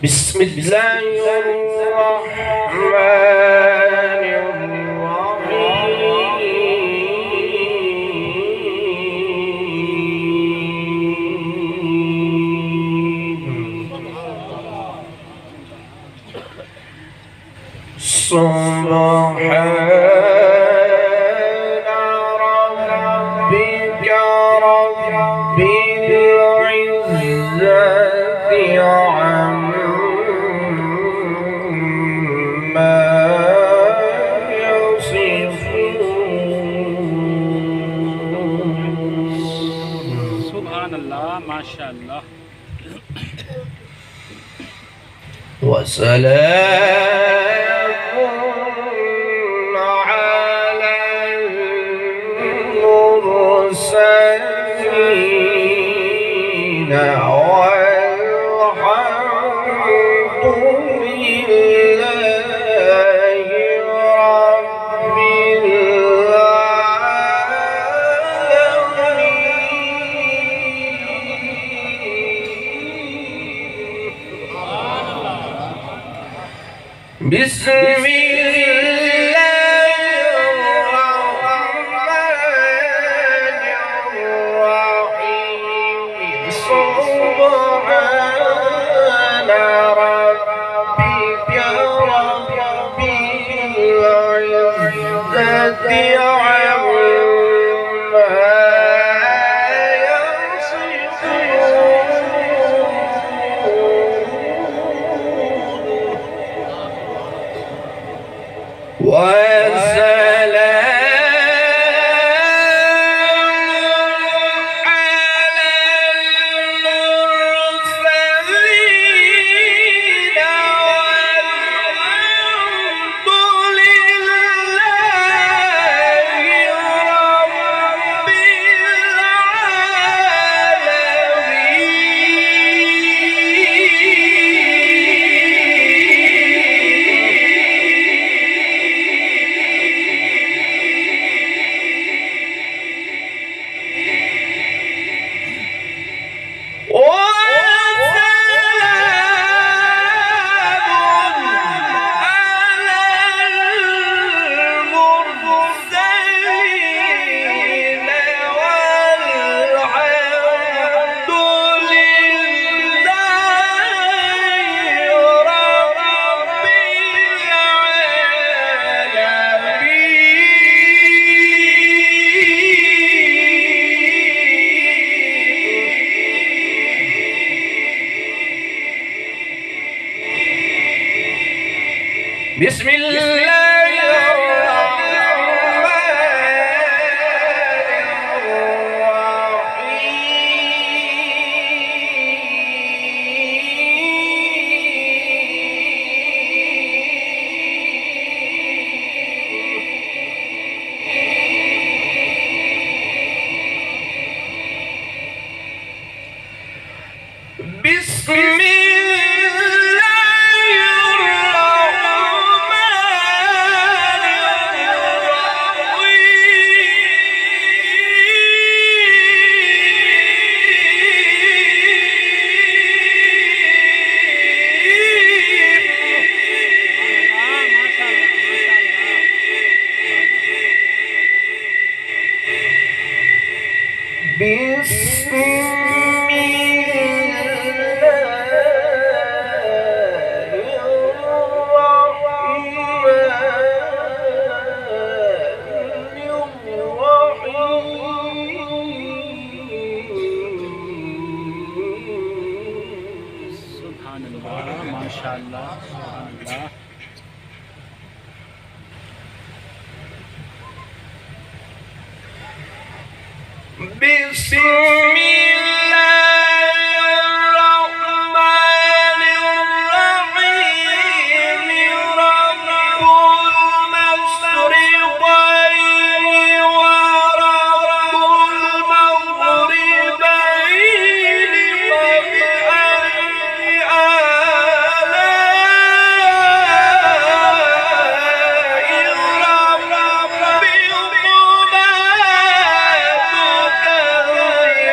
بسم الله الرحمن الرحيم سبحان ربك رب العزة عما يصفون سبحان الله ما شاء الله وسلام على المرسلين والحمد لله رب العالمين. بسم الله الرحمن الرحيم سبحان ربك رب العزة عما يصفون وسلام على المرسلين والحمد لله رب بسم الله الرحمن الرحيم بسم بسم سبحان الله ما شاء الله سبحان الله بسم الله الرحمن الرحيم رب المشرقين ورب المغربين فبأي آلاء ربكما تكذبان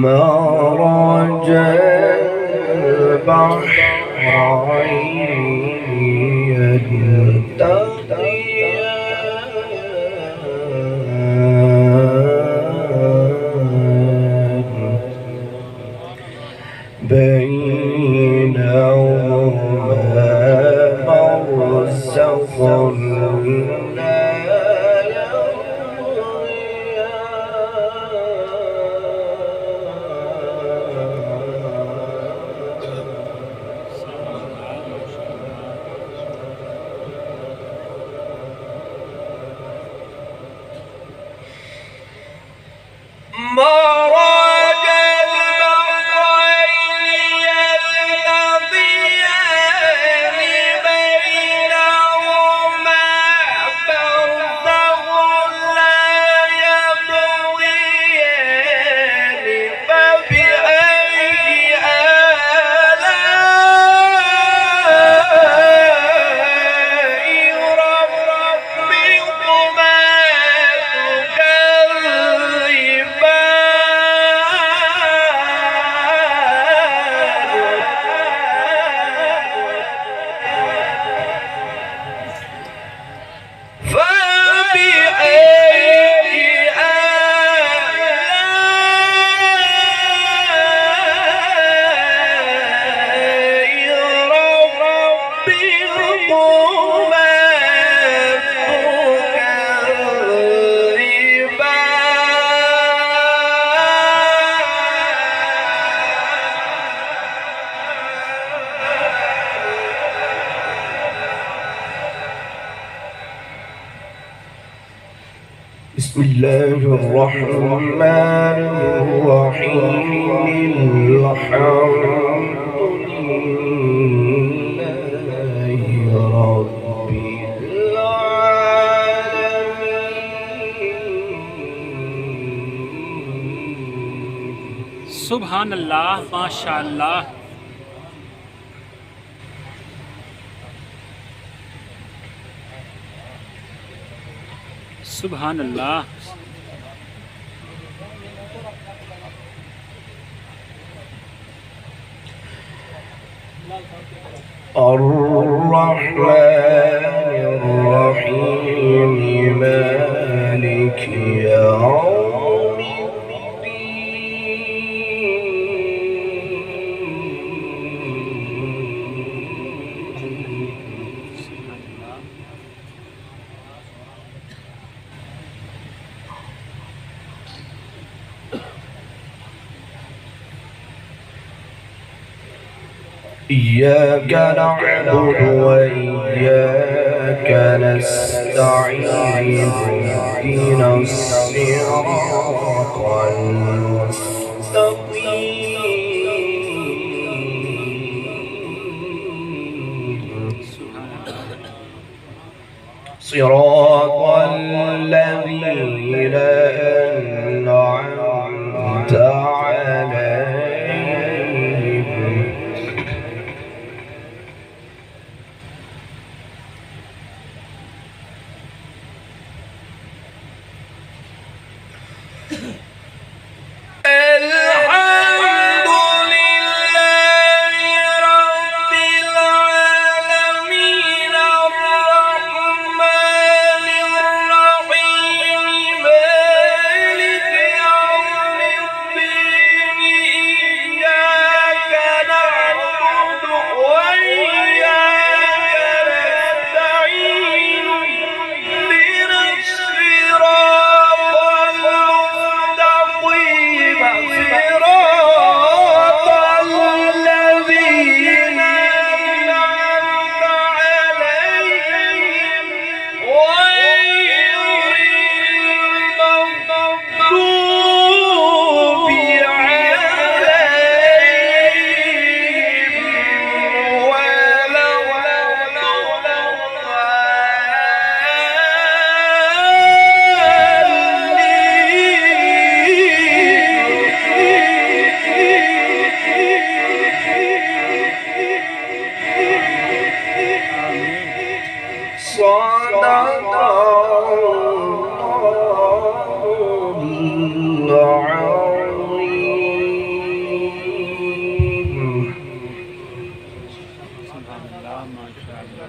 مرج البحرين يلتقيان بينهما برزخ لا مرج البحرين يلتقيان بينهما برزخ لا يبغيان فبأي آلاء ربكما بسم الله الرحمن الرحيم الحمد لله رب العالمين सुभान अल्लाह, माशा अल्लाह। सुभान अल्लाह। الرحمن الرحيم مالك يوم إياك نعبد وإياك نستعين اهدنا الصراط المستقيم صراط الذين أنعمت عليهم الحمد لله رب العالمين الرحمن الرحيم مالك يوم الدين إياك نعبد وإياك نستعين اهدنا الصراط المستقيم صراط الذين أنعمت عليهم غير المغضوب عليهم ولا صدق الله العظيم মাশাআল্লাহ